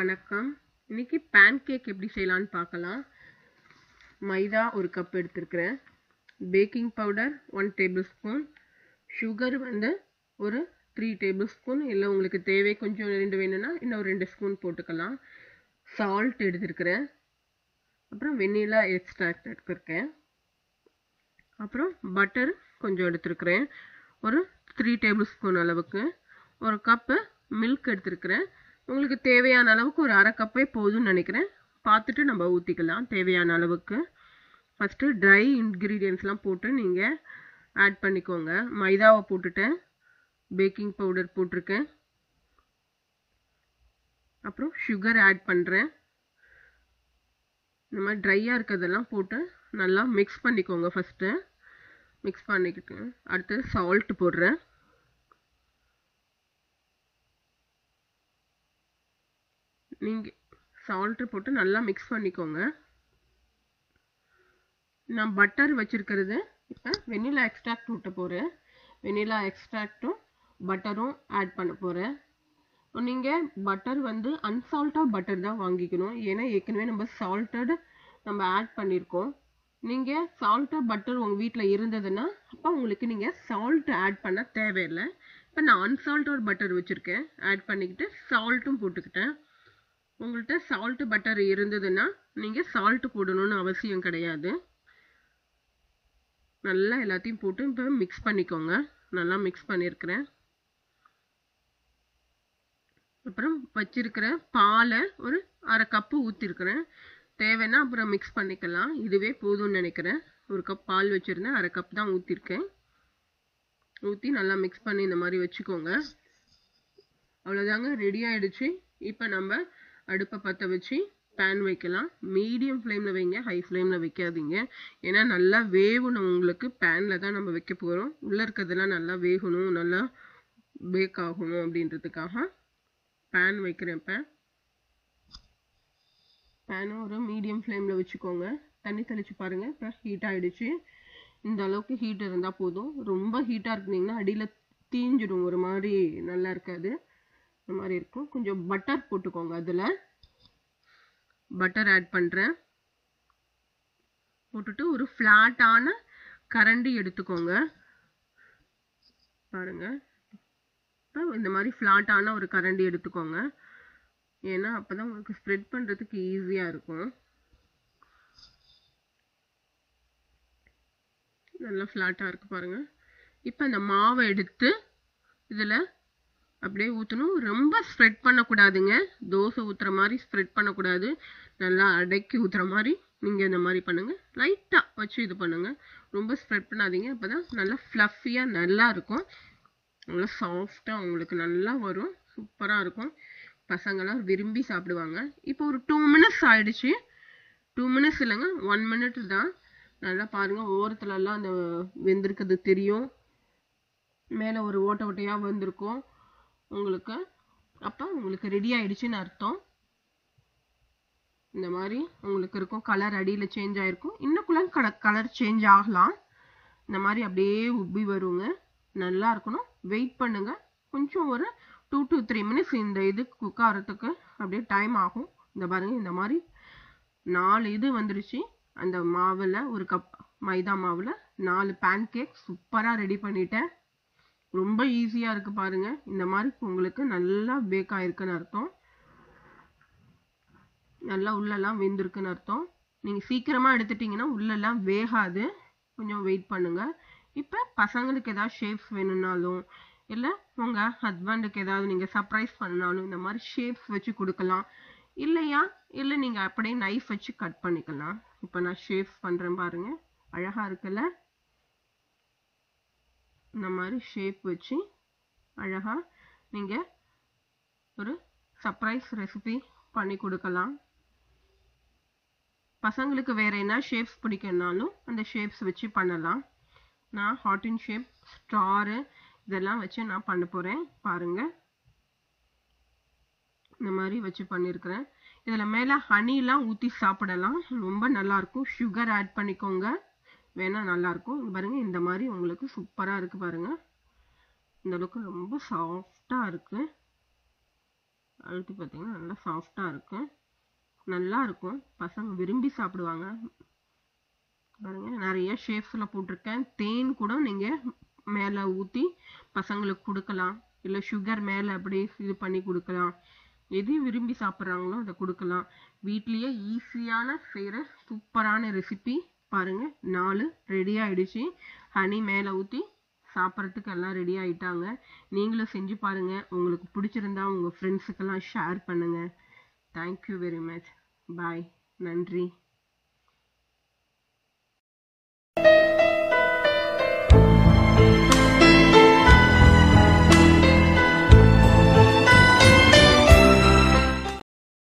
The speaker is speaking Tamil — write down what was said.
வணக்கம். இன்னைக்கு பேன் கேக் எப்படி செய்யலாம்னு பார்க்கலாம். மைதா 1 கப் எடுத்துருக்கிறேன். Baking powder 1 table spoon, sugar வந்து ஒரு 3 டேபிள் ஸ்பூன், இல்லை உங்களுக்கு தேவை கொஞ்சம் 2 வேணும்னா இன்னும் 2 ஸ்பூன் போட்டுக்கலாம். சால்ட் எடுத்துருக்கிறேன். அப்புறம் வெண்ணிலா எக்ஸ்ட்ராக்ட் எடுத்துருக்கேன். அப்புறம் பட்டர் கொஞ்சம் எடுத்துருக்கிறேன், ஒரு 3 டேபிள் ஸ்பூன் அளவுக்கு. 1 கப்பு மில்க் எடுத்துருக்கிறேன். உங்களுக்கு தேவையான அளவுக்கு ஒரு அரை கப்பே போதும்னு நினைக்கிறேன். பார்த்துட்டு நம்ம ஊற்றிக்கலாம் தேவையான அளவுக்கு. ஃபஸ்ட்டு ட்ரை இன்க்ரீடியன்ட்ஸ்லாம் போட்டு நீங்கள் ஆட் பண்ணிக்கோங்க. மைதாவை போட்டுட்டேன், பேக்கிங் பவுடர் போட்டிருக்கேன், அப்புறம் சுகர் ஆட் பண்ணுறேன். இந்த மாதிரி ட்ரையாக இருக்கிறதெல்லாம் போட்டு நல்லா மிக்ஸ் பண்ணிக்கோங்க. ஃபஸ்ட்டு மிக்ஸ் பண்ணிக்கிட்டு அடுத்து சால்ட் போடுறேன். நீங்கள் சால்ட்டு போட்டு நல்லா மிக்ஸ் பண்ணிக்கோங்க. நான் பட்டர் வச்சுருக்கிறது இப்போ வெண்ணிலா எக்ஸ்ட்ராக்ட் ஊட்ட போகிறேன். வெண்ணிலா எக்ஸ்ட்ராக்டும் பட்டரும் ஆட் பண்ண போகிறேன். நீங்கள் பட்டர் வந்து அன்சால்ட்டாக பட்டர் தான் வாங்கிக்கணும், ஏன்னா ஏற்கனவே நம்ம சால்ட்டட் நம்ம ஆட் பண்ணியிருக்கோம். நீங்கள் சால்ட்டாக பட்டர் உங்கள் வீட்டில் இருந்ததுன்னா அப்போ உங்களுக்கு நீங்கள் சால்ட் ஆட் பண்ண தேவையில்லை. இப்போ நான் அன்சால்ட்டட் பட்டர் வச்சுருக்கேன், ஆட் பண்ணிக்கிட்டு சால்ட்டும் போட்டுக்கிட்டேன். உங்கள்கிட்ட சால்ட்டு பட்டர் இருந்ததுன்னா நீங்கள் சால்ட்டு போடணும்னு அவசியம் கிடையாது. நல்லா எல்லாத்தையும் போட்டு இப்போ மிக்ஸ் பண்ணிக்கோங்க. நல்லா மிக்ஸ் பண்ணியிருக்கிறேன். அப்புறம் வச்சிருக்கிற பாலை ஒரு அரை கப்பு ஊற்றிருக்கிறேன். தேவைன்னா அப்புறம் மிக்ஸ் பண்ணிக்கலாம், இதுவே போதும்னு நினைக்கிறேன். 1 கப் பால் வச்சுருந்தேன், அரை கப் தான் ஊற்றிருக்கேன். ஊற்றி நல்லா மிக்ஸ் பண்ணி இந்த மாதிரி வச்சுக்கோங்க. அவ்வளோதாங்க, ரெடி ஆகிடுச்சு. இப்போ நம்ம அடுப்பை பற்ற வச்சு பேன் வைக்கலாம். மீடியம் ஃப்ளேமில் வைங்க, ஹை ஃப்ளேமில் வைக்காதீங்க. ஏன்னா நல்லா வேகணும். உங்களுக்கு பேனில் தான் நம்ம வைக்க போகிறோம். உள்ளே இருக்கிறதெல்லாம் நல்லா வேகணும், நல்லா பேக் ஆகணும் அப்படின்றதுக்காக பேன் வைக்கிறேன். இப்போ பேனை ஒரு மீடியம் ஃப்ளேமில் வச்சுக்கோங்க. தண்ணி தெளித்து பாருங்கள். இப்போ ஹீட் ஆகிடுச்சு. இந்த அளவுக்கு ஹீட் இருந்தால் போதும். ரொம்ப ஹீட்டாக இருந்தீங்கன்னா அடியில் தீஞ்சிடும், ஒரு மாதிரி நல்லா இருக்காது. இந்த மாதிரி இருக்கும். கொஞ்சம் பட்டர் போட்டுக்கோங்க. அதில் பட்டர் ஆட் பண்ணுறேன். போட்டுட்டு ஒரு ஃப்ளாட்டான கரண்டி எடுத்துக்கோங்க. பாருங்கள், இப்போ இந்த மாதிரி ஃப்ளாட்டான ஒரு கரண்டி எடுத்துக்கோங்க. ஏன்னா அப்போ தான் உங்களுக்கு ஸ்ப்ரெட் பண்ணுறதுக்கு ஈஸியாக இருக்கும். நல்லா ஃப்ளாட்டாக இருக்குது பாருங்கள். இப்போ இந்த மாவை எடுத்து இதில் அப்படியே ஊற்றணும். ரொம்ப ஸ்ப்ரெட் பண்ணக்கூடாதுங்க. தோசை ஊற்றுற மாதிரி ஸ்ப்ரெட் பண்ணக்கூடாது. நல்லா அடக்கி ஊற்றுற மாதிரி நீங்கள் இந்த மாதிரி பண்ணுங்கள். லைட்டாக வச்சு இது பண்ணுங்கள், ரொம்ப ஸ்ப்ரெட் பண்ணாதீங்க. அப்போ தான் நல்லா ஃப்ளஃபியாக நல்லா இருக்கும். நல்லா சாஃப்டாக உங்களுக்கு நல்லா வரும். சூப்பராக இருக்கும். பசங்களாம் விரும்பி சாப்பிடுவாங்க. இப்போ ஒரு 2 மினிட்ஸ் ஆகிடுச்சு. 2 மினிட்ஸ் இல்லைங்க, 1 மினிட் தான். நல்லா பாருங்கள், ஓரத்துலலாம் அந்த வெந்திருக்கிறது தெரியும். மேலே ஒரு ஓட்டை ஓட்டையாக வந்திருக்கும் உங்களுக்கு. அப்போ உங்களுக்கு ரெடி ஆகிடுச்சின்னு அர்த்தம். இந்த மாதிரி உங்களுக்கு இருக்கும். கலர் அடியில் சேஞ்ச் ஆகிருக்கும். இன்னுக்குள்ள கலர் சேஞ்ச் ஆகலாம். இந்த மாதிரி அப்படியே உப்பி வருங்க. நல்லா இருக்கணும். வெயிட் பண்ணுங்கள். கொஞ்சம் ஒரு 2 to 3 மினிட்ஸ் இந்த இது குக் ஆகிறதுக்கு அப்படியே டைம் ஆகும். இந்த பாருங்கள், இந்த மாதிரி 4 இது வந்துருச்சு. அந்த மாவில் 1 கப் மைதா மாவில் 4 பேன் கேக் சூப்பராக ரெடி பண்ணிட்டேன். ரொம்ப ஈஸியாக இருக்குது பாருங்கள். இந்த மாதிரி உங்களுக்கு நல்லா பேக் ஆகிருக்குன்னு அர்த்தம். நல்லா உள்ளெல்லாம் வெந்திருக்குன்னு அர்த்தம். நீங்கள் சீக்கிரமாக எடுத்துட்டிங்கன்னா உள்ளெல்லாம் வேகாது. கொஞ்சம் வெயிட் பண்ணுங்கள். இப்போ பசங்களுக்கு ஏதாவது ஷேப்ஸ் வேணும்னாலும், இல்லை உங்கள் ஹஸ்பண்டுக்கு ஏதாவது நீங்கள் சர்ப்ரைஸ் பண்ணாலும் இந்த மாதிரி ஷேப்ஸ் வச்சு கொடுக்கலாம். இல்லையா, இல்லை நீங்கள் அப்படியே நைஃப் வச்சு கட் பண்ணிக்கலாம். இப்போ நான் ஷேப்ஸ் பண்ணுறேன் பாருங்கள், அழகாக இருக்குல்ல. இந்த மாதிரி ஷேப் வச்சு அழகாக நீங்கள் ஒரு சர்ப்ரைஸ் ரெசிபி பண்ணி கொடுக்கலாம். பசங்களுக்கு வேறு என்ன ஷேப்ஸ் பிடிக்கும்னாலும் அந்த ஷேப்ஸ் வச்சு பண்ணலாம். நான் ஹார்டின் ஷேப், ஸ்டாரு இதெல்லாம் வச்சு நான் பண்ண போகிறேன். பாருங்கள், இந்த மாதிரி வச்சு பண்ணியிருக்கிறேன். இதில் மேலே ஹனிலாம் ஊற்றி சாப்பிடலாம், ரொம்ப நல்லாயிருக்கும். சுகர் ஆட் பண்ணிக்கோங்க, வேணால் நல்லாயிருக்கும். பாருங்கள், இந்த மாதிரி உங்களுக்கு சூப்பராக இருக்குது பாருங்கள். இந்த அளவுக்கு ரொம்ப சாஃப்டாக இருக்குது. அழுத்தி பார்த்தீங்கன்னா நல்லா சாஃப்டாக இருக்கும், நல்லா இருக்கும், பசங்க விரும்பி சாப்பிடுவாங்க. பாருங்க நிறைய ஷேப்ஸில் போட்டிருக்கேன். தேன் கூட நீங்கள் மேலே ஊற்றி பசங்களுக்கு கொடுக்கலாம், இல்லை சுகர் மேலே அப்படியே இது பண்ணி கொடுக்கலாம். எது விரும்பி சாப்பிட்றாங்களோ அதை கொடுக்கலாம். வீட்லேயே ஈஸியான செய்கிற சூப்பரான ரெசிபி பாருங்கள். 4 ரெடி ஆகிடுச்சு. ஹனி மேலே ஊற்றி சாப்பிட்றதுக்கு எல்லாம் ரெடி ஆகிட்டாங்க. நீங்களும் செஞ்சு பாருங்கள். உங்களுக்கு பிடிச்சிருந்தா உங்கள் ஃப்ரெண்ட்ஸுக்கெல்லாம் ஷேர் பண்ணுங்கள். Thank you very much. பாய். நன்றி.